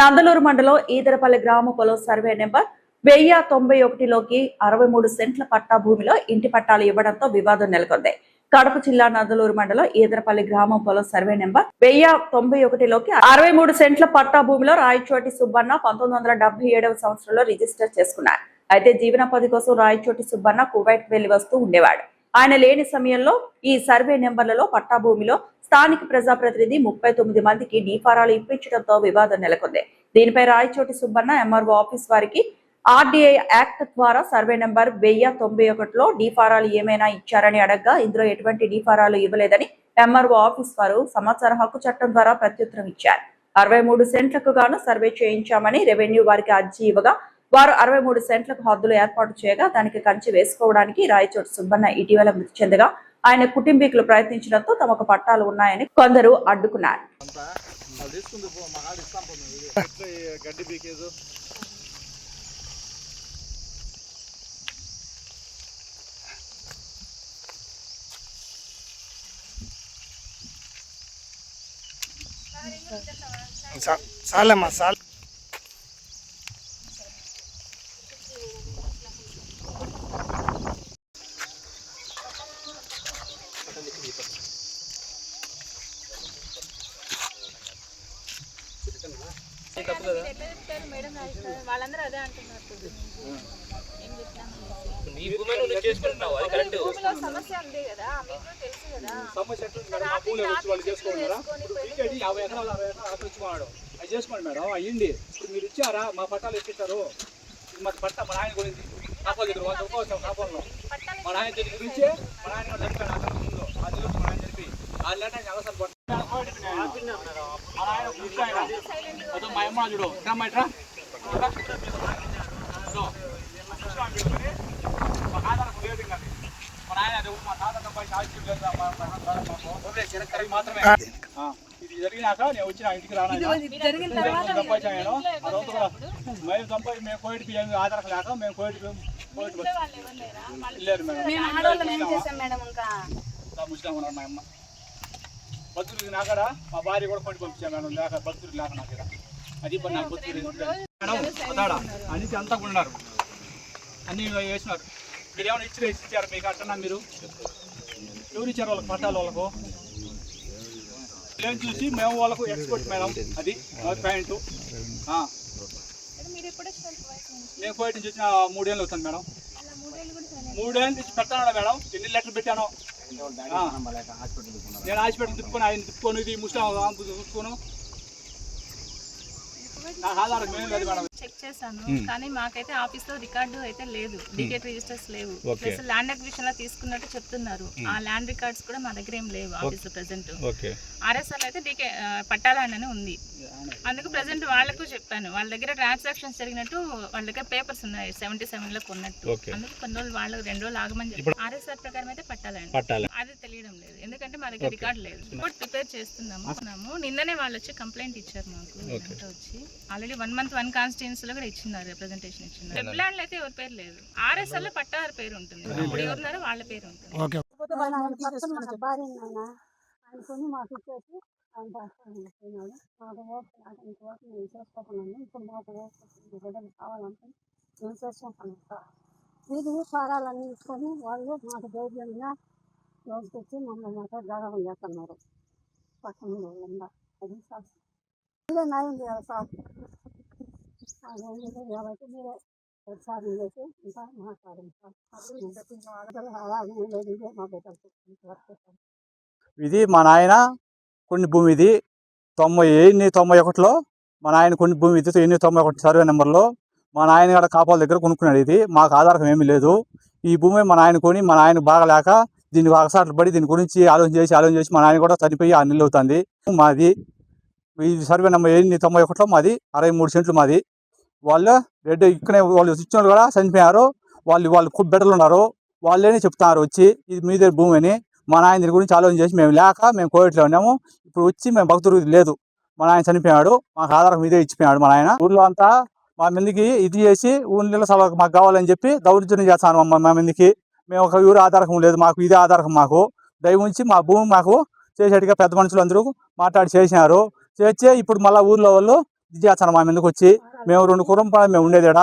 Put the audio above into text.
నందలూరు మండలం ఈదరపల్లి గ్రామ పొలం సర్వే నెంబర్ 1091లోకి 63 సెంట్ల పట్టా భూమిలో ఇంటి పట్టాలు ఇవ్వడంతో వివాదం నెలకొంది. కడప జిల్లా నందలూరు మండలం ఈదరపల్లి గ్రామం పొలం సర్వే నెంబర్ 1091లోకి 63 సెంట్ల పట్టా భూమిలో రాయచోటి సుబ్బన్న 1977వ సంవత్సరంలో రిజిస్టర్ చేసుకున్నారు. అయితే జీవనోపాధి కోసం రాయచోటి సుబ్బన్న కువైట్ వెళ్లి వస్తూ ఉండేవాడు. ఆయన లేని సమయంలో ఈ సర్వే నెంబర్లలో పట్టా భూమిలో స్థానిక ప్రజాప్రతినిధి 39 మందికి డీఫారాలు ఇప్పించడంతో వివాదం నెలకొంది. దీనిపై రాయచోటి సుబ్బన్న ఎంఆర్ఓ ఆఫీస్ వారికి ఆర్డీఐ యాక్ట్ ద్వారా సర్వే నెంబర్ 1091లో డీఫారాలు ఏమైనా ఇచ్చారని అడగ్గా ఇందులో ఎటువంటి డీఫారాలు ఇవ్వలేదని ఎంఆర్ఓ ఆఫీస్ వారు సమాచార హక్కు చట్టం ద్వారా ప్రత్యుత్తరం ఇచ్చారు. 63 సెంట్లకు గాను సర్వే చేయించామని రెవెన్యూ వారికి అర్జీ ఇవ్వగా వారు 63 సెంట్లకు హద్దులు ఏర్పాటు చేయగా దానికి కంచి వేసుకోవడానికి రాయచోటి సుబ్బన్న ఇటీవల మృతి చెందగా ఆయన కుటుంబీకులు ప్రయత్నించడంతో తమకు పట్టాలు ఉన్నాయని కొందరు అడ్డుకున్నారు. వాళ్ళందరూ అదే అంటున్నారు. సమస్య ఉంది కదా, మీకు తెలుసు కదా. అది చేసుకోండి మేడం, అయ్యింది. ఇప్పుడు మీరు ఇచ్చారా? మా పట్టాలు ఎక్కిస్తారు. మాకు పట్ట మా ఆయన గురించి కాపాడు దగ్గర కాపాడులో మా ఆయన గురించి మా ఆయన చెప్పాడు. అక్కడ ముందు ఆ తెలుసు మా ఆయన చెప్పి ఆ లేటర్ అవసరం పట్ట మా అమ్మ చూడు రమ్మంటరా మా ఆధారం లేదు కానీ మా ఆయన మా తాత సంపాదించి మాత్రమే ఇది జరిగినాక నేను వచ్చిన ఇంటికి సంపాదించాను. అదంతా కూడా మేము సంపాదించి మేము కోవిడ్కి ఏమి ఆధారం లేక మేము కోవిడ్కి వెళ్ళారు ముస్లిం ఉన్నారు. మా అమ్మ భక్తులకి నాకడ మా భార్య కూడా కొంచెం పంపించాను మేడం. లేక భక్తులకి లేక నాకు అది పని నాకు భక్తులు అన్ని అంతా ఉన్నారు, అన్ని వేసినారు. మీరు ఏమైనా ఇచ్చారు మీకు అట్టనా? మీరు ఎవరు ఇచ్చారు వాళ్ళకి పట్టాలు? వాళ్ళకు ఏం చూసి మేము వాళ్ళకు ఎక్స్పోర్ట్ మేడం. అది పాయింట్. మేము కోవిడ్ నుంచి వచ్చిన 3 ఏళ్ళు అవుతుంది మేడం. 3 ఏళ్ళు నుంచి పెట్టాను మేడం. ఎన్ని లెటర్లు పెట్టాను నేను. హాస్పిటల్ తిప్పుకొని ఆయన తిప్పుకొని ఇది ముస్లిం చూసుకోను. చెక్ చేశాను కానీ మాకైతే ఆఫీస్ లో రికార్డు అయితే లేదు, డికెట్ రిజిస్టర్స్ లేవు. ప్లస్ ల్యాండ్ అక్విజిషన్ లో తీసుకున్నట్టు చెప్తున్నారు. ఆ ల్యాండ్ రికార్డ్స్ కూడా మా దగ్గర ఏం లేవు ఆఫీస్ లో ప్రెసెంట్. ఆర్ఎస్ఆర్ అయితే డికే పట్టాలండ్ అని ఉంది. అందుకు ప్రెసెంట్ వాళ్ళకు చెప్పాను, వాళ్ళ దగ్గర ట్రాన్సాక్షన్స్ జరిగినట్టు వాళ్ళ దగ్గర పేపర్స్ ఉన్నాయి 77 లో కొన్నట్టు. అందుకు కొన్ని రోజులు వాళ్ళు 2 రోజులు ఆగమని చెప్పి ఆర్ఎస్ఆర్ ప్రకారం అయితే పట్టాలండి. అది తెలియడం లేదు ఎందుకంటే మా దగ్గర రికార్డు లేదు. రిపోర్ట్ ప్రిపేర్ చేస్తున్నాము. నిన్ననే వాళ్ళు వచ్చి కంప్లైంట్ ఇచ్చారు మాకు. వచ్చి ఆల్రెడీ 1 month 1 కాన్స్టిట్యుయెన్సీ లో కూడా ఇచ్చినారు, రిప్రజెంటేషన్ ఇచ్చినారు. వెబ్లాండ్ లో అయితే ఎవరి పేరు లేదు. ఆర్ఎస్ఆర్ లో పట్టాదారు పేరు ఉంటుంది. ఇప్పుడు ఎవరున్నారో వాళ్ళ పేరు ఉంటుంది. ఇది సారాలన్నీ తీసుకొని వాళ్ళు మాకు ధైర్యంగా రోజుకొచ్చి మమ్మల్ని మాతో జాగ్రత్త చేస్తున్నారు. పక్కన అది సార్ నయం చేయాలి సార్. కాబట్టి మీరు ఒకసారి చేసి ఇంకా మాట్లాడండి సార్. ఇది మా నాయన కొన్ని భూమి. ఇది 91లో మా నాయన కొన్ని భూమి. ఇది 91 సర్వే నెంబర్లో మా నాయన కూడా కాపాల దగ్గర కొనుక్కున్నాడు. ఇది మాకు ఆధారం ఏమీ లేదు. ఈ భూమి మా నాయన కొని మా నాయన బాగలేక దీనికి ఒకసారి పడి దీని గురించి ఆలోచన చేసి మా నాయన కూడా చనిపోయి 6 నెలలు అవుతుంది. మాది ఈ సర్వే నెంబర్ 91లో మాది 63 సెంట్లు మాది. వాళ్ళు రెడ్డి ఇక్కడే వాళ్ళు ఇచ్చిన కూడా చనిపోయారు. వాళ్ళు బిడ్డలు ఉన్నారు, వాళ్ళేనే చెప్తున్నారు వచ్చి ఇది మీ దగ్గర భూమి అని. మా నాయన దీని గురించి ఆలోచన చేసి మేము లేక మేము కోవిడ్లో ఉన్నాము. ఇప్పుడు వచ్చి మేము భక్తులు లేదు, మా నాయన చనిపోయాడు, మాకు ఆధారం మీదే ఇచ్చిపోయాడు. మా నాయన ఊళ్ళో అంతా మా మందికి ఇది చేసి ఊళ్ళో సభకు మాకు కావాలని చెప్పి దౌర్జన్యం చేస్తాను మా మందికి. మేము ఒక ఊరు ఆధారకం లేదు, మాకు ఇదే ఆధారకం. మాకు దయ ఉంచి మా భూమి మాకు చేసేట్టుగా పెద్ద మనుషులు అందరూ మాట్లాడి చేసినారు. చేస్తే ఇప్పుడు మళ్ళీ ఊర్లో వాళ్ళు ఇది చేస్తాను మా మీదకి వచ్చి. మేము 2 కుటుంబాలు మేము ఉండేది ఈడ.